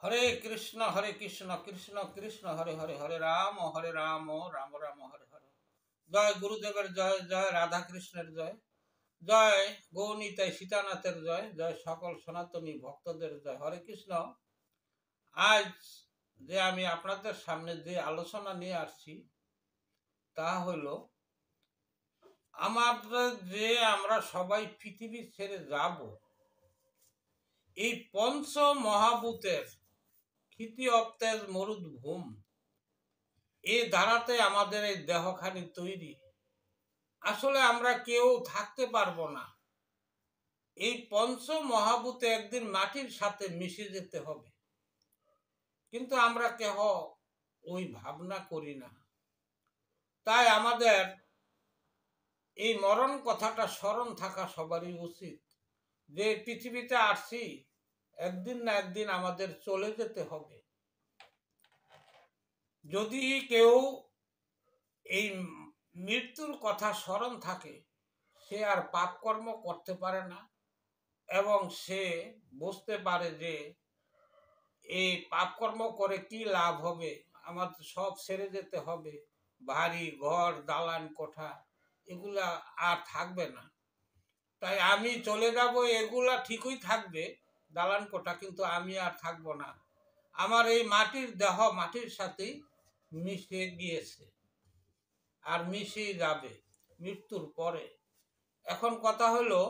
हरे कृष्ण कृष्ण कृष्ण हरे हरे हरे राम राम राम हरे हरे। जय गुरुदेवर जय जय राधा कृष्णेर जय जय गौनीताई सीतानाथेर जय जय सकल सनातनी भक्तদের जय। हरे कृष्ण। आज যে আমি আপনাদের সামনে যে আলোচনা নিয়ে আসছি তা হলো আমাদের যে আমরা সবাই পৃথিবী ছেড়ে যাব এই পঞ্চ মহাভূতের ক্ষিতি অবতেজ মরুদ ভূম এই ধারাতে আমাদের এই দেহখানি তৈরি। আসলে আমরা কেউ থাকতে পারবো না। এই পঞ্চ মহাভূতে একদিন মাটির সাথে মিশে যেতে হবে, কিন্তু আমরা কেহ ওই ভাবনা করি না। তাই আমাদের এই মরণ কথাটা স্মরণ থাকা সবারই উচিত যে পৃথিবীতে আসছি একদিন না একদিন আমাদের চলে যেতে হবে। যদি কেউ এই মৃত্যুর কথা স্মরণ থাকে সে আর পাপ কর্ম করতে পারে না এবং সে বুঝতে পারে যে এই পাপ কর্ম করে কি লাভ হবে, আমাদের সব ছেড়ে যেতে হবে, বাড়ি ঘর দালান কোঠা এগুলা আর থাকবে না। তাই আমি চলে যাব, এগুলা ঠিকই থাকবে দালান কোঠা, কিন্তু আমি আর থাকবো না। আমার এই মাটির দেহ মাটির সাথেই মিশে গিয়েছে আর মিশে যাবে মৃত্যুর পরে। এখন কথা হলো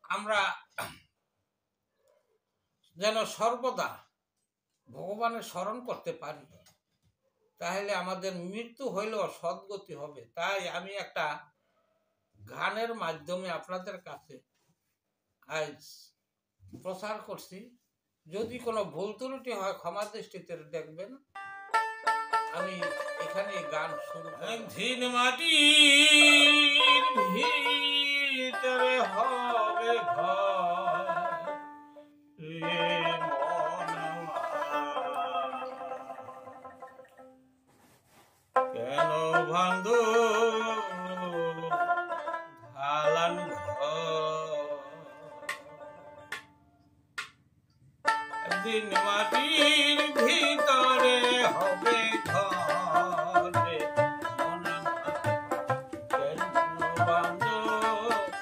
আমরা যেন সর্বদা ভগবানের স্মরণ করতে পারি, তাহলে আমাদের মৃত্যু হইলেও সদ্গতি হবে। তাই আমি একটা গানের মাধ্যমে আপনাদের কাছে আজ প্রচার করছি। যদি কোনো ভুল ত্রুটি হয় ক্ষমা দৃষ্টিতে দেখবেন। আমি এখানে গান শুরু করি। একদিন মাটির ভিতরে হবে ঘর, কেন ভাঙ্গ ঢালান ঘর। একদিন মাটির ভিতরে হবে ঘর, কেন ভাঙ্গ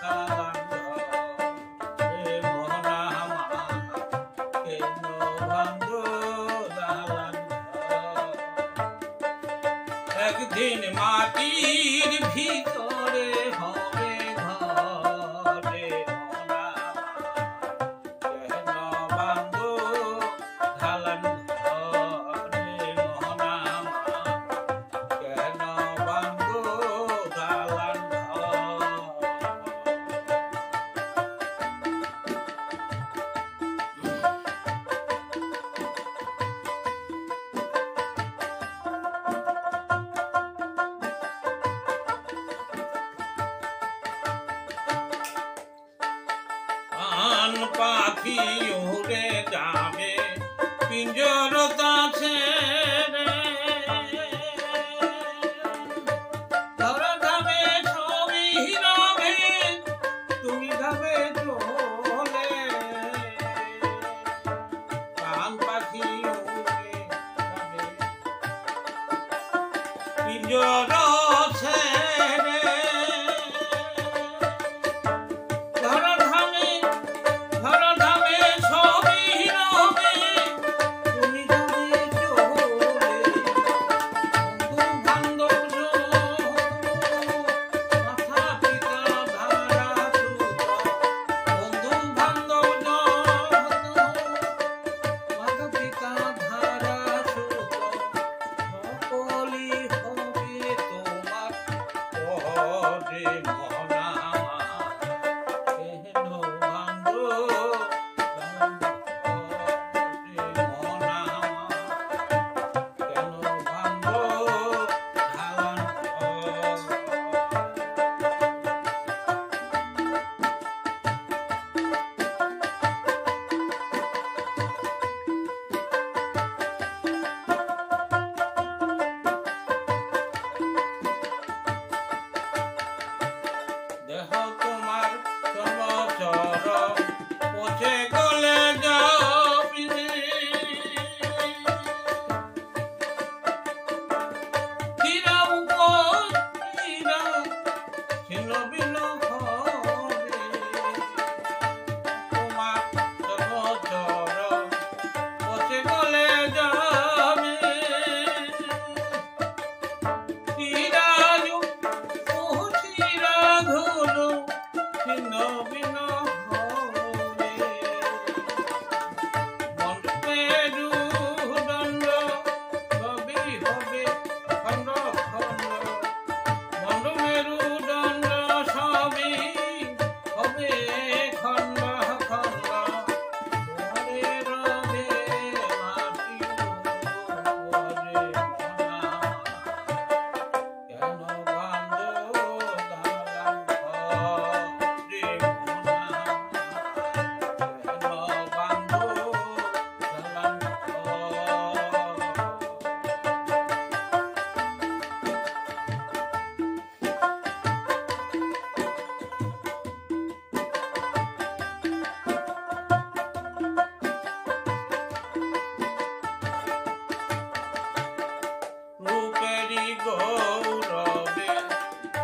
ঢালান ঘর, মোহনা কেন ভাঙ্গ ঢালান ঘর। একদিন মাটির ভিতরে হবে ঘরে, কেন ভাঙ্গ ঢালান ঘরে, মোহনা কেন ভাঙ্গ ঢালান ঘর। পাখি উড়ে যাবে পিঞ্জরতা ছেড়ে, ধরা যাবে সবই রবে তুমি যাবে চলে। প্রাণ পাখি উড়ে যাবে পিঞ্জর ছেড়ে, সকলি হবে তো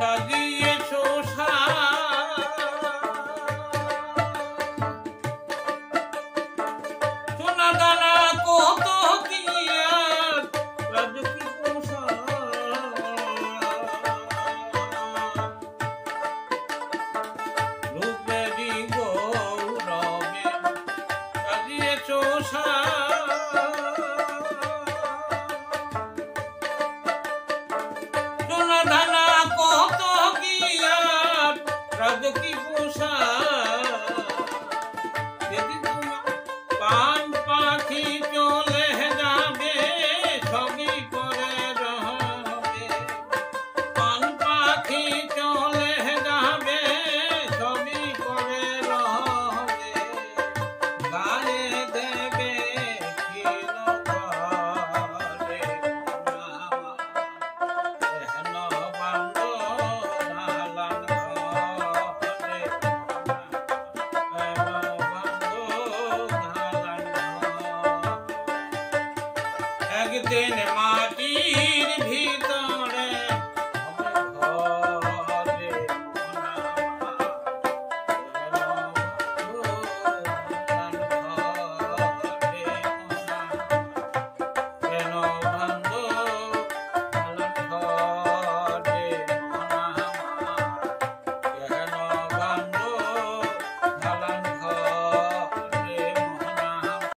সাজিয়েছো সোনা দানা কত দিয়া রাজকি রূপেরি গৌরবে সাজিয়েছো সোনা দানা কত গিয়া রাজকি পোষা পান পাখি চলে যাবে সবই করে রবে পান পাখি চলে যাবে সবই করে রবে গায়ে দেবে কিরকরে হেন বান্দ ঢালান ঘরে একদিন